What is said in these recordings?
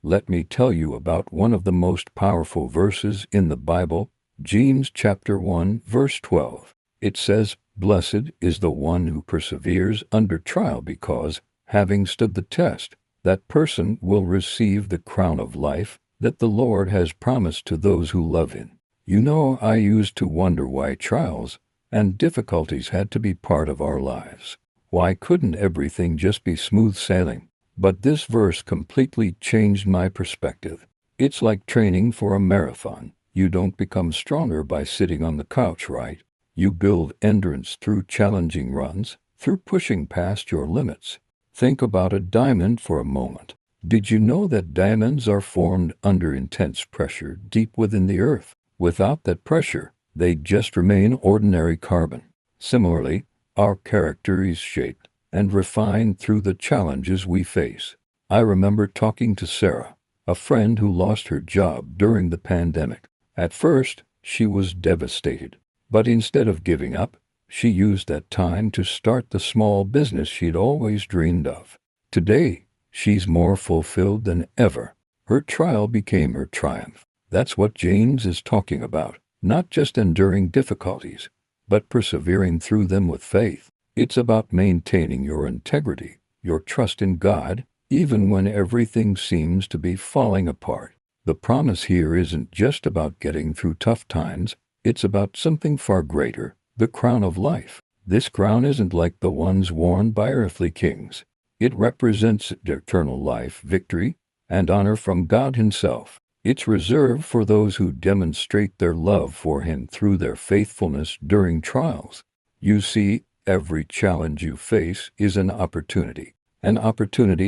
Let me tell you about one of the most powerful verses in the Bible, James chapter 1, verse 12. It says, "Blessed is the one who perseveres under trial because, having stood the test, that person will receive the crown of life that the Lord has promised to those who love him." You know, I used to wonder why trials and difficulties had to be part of our lives. Why couldn't everything just be smooth sailing? But this verse completely changed my perspective. It's like training for a marathon. You don't become stronger by sitting on the couch, right? You build endurance through challenging runs, through pushing past your limits. Think about a diamond for a moment. Did you know that diamonds are formed under intense pressure deep within the earth? Without that pressure, they just remain ordinary carbon. Similarly, our character is shaped and refined through the challenges we face. I remember talking to Sarah, a friend who lost her job during the pandemic. At first, she was devastated, but instead of giving up, she used that time to start the small business she'd always dreamed of. Today, she's more fulfilled than ever. Her trial became her triumph. That's what James is talking about, not just enduring difficulties, but persevering through them with faith. It's about maintaining your integrity, your trust in God, even when everything seems to be falling apart. The promise here isn't just about getting through tough times, it's about something far greater, the crown of life. This crown isn't like the ones worn by earthly kings. It represents eternal life, victory, and honor from God Himself. It's reserved for those who demonstrate their love for Him through their faithfulness during trials. You see, every challenge you face is an opportunity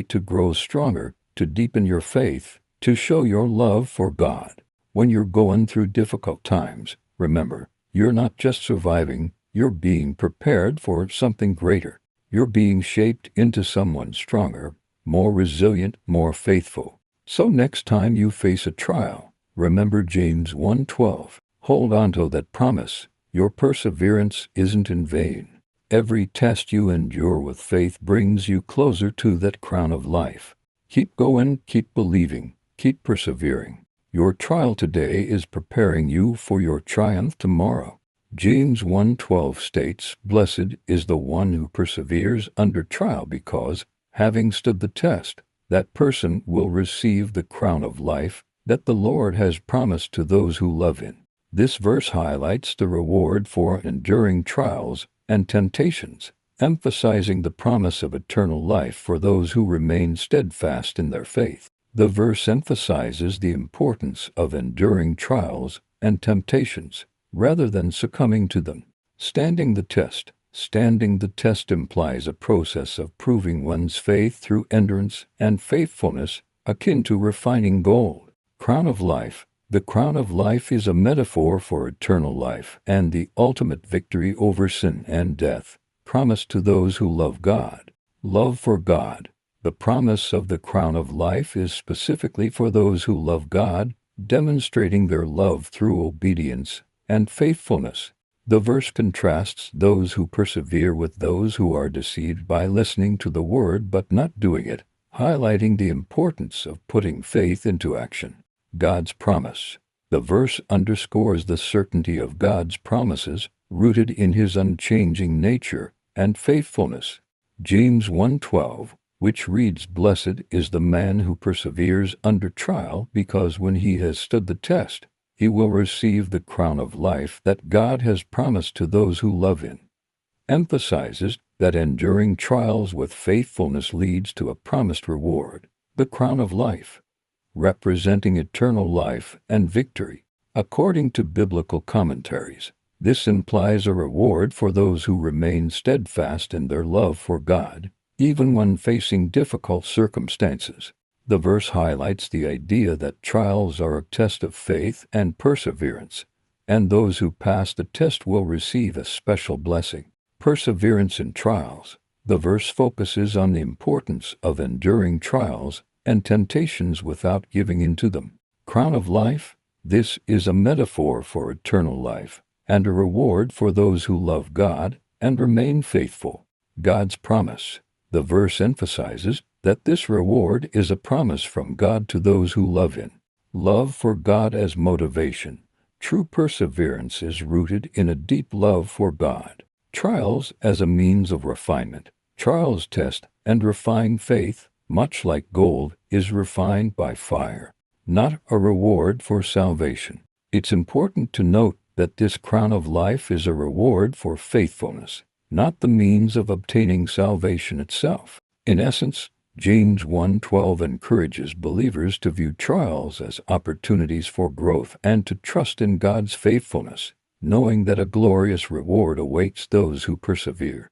to grow stronger, to deepen your faith, to show your love for God. When you're going through difficult times, remember, you're not just surviving, you're being prepared for something greater. You're being shaped into someone stronger, more resilient, more faithful. So next time you face a trial, remember James 1:12. Hold on to that promise. Your perseverance isn't in vain. Every test you endure with faith brings you closer to that crown of life. Keep going, keep believing, keep persevering. Your trial today is preparing you for your triumph tomorrow. James 1:12 states, "Blessed is the one who perseveres under trial because, having stood the test, that person will receive the crown of life that the Lord has promised to those who love Him." This verse highlights the reward for enduring trials and temptations, emphasizing the promise of eternal life for those who remain steadfast in their faith. The verse emphasizes the importance of enduring trials and temptations, rather than succumbing to them. Standing the test. Standing the test implies a process of proving one's faith through endurance and faithfulness, akin to refining gold. Crown of life. The crown of life is a metaphor for eternal life and the ultimate victory over sin and death, promised to those who love God. Love for God. The promise of the crown of life is specifically for those who love God, demonstrating their love through obedience and faithfulness. The verse contrasts those who persevere with those who are deceived by listening to the word but not doing it, highlighting the importance of putting faith into action. God's promise. The verse underscores the certainty of God's promises, rooted in His unchanging nature and faithfulness. James 1:12, which reads, "Blessed is the man who perseveres under trial, because when he has stood the test, he will receive the crown of life that God has promised to those who love Him," emphasizes that enduring trials with faithfulness leads to a promised reward, the crown of life, representing eternal life and victory. According to biblical commentaries, this implies a reward for those who remain steadfast in their love for God, even when facing difficult circumstances. The verse highlights the idea that trials are a test of faith and perseverance, and those who pass the test will receive a special blessing. Perseverance in trials. The verse focuses on the importance of enduring trials and temptations without giving in to them. Crown of life. This is a metaphor for eternal life and a reward for those who love God and remain faithful. God's promise. The verse emphasizes that this reward is a promise from God to those who love Him. Love for God as motivation. True perseverance is rooted in a deep love for God. Trials as a means of refinement. Trials test and refine faith, much like gold is refined by fire, not a reward for salvation. It's important to note that this crown of life is a reward for faithfulness, not the means of obtaining salvation itself. In essence, James 1:12 encourages believers to view trials as opportunities for growth and to trust in God's faithfulness, knowing that a glorious reward awaits those who persevere.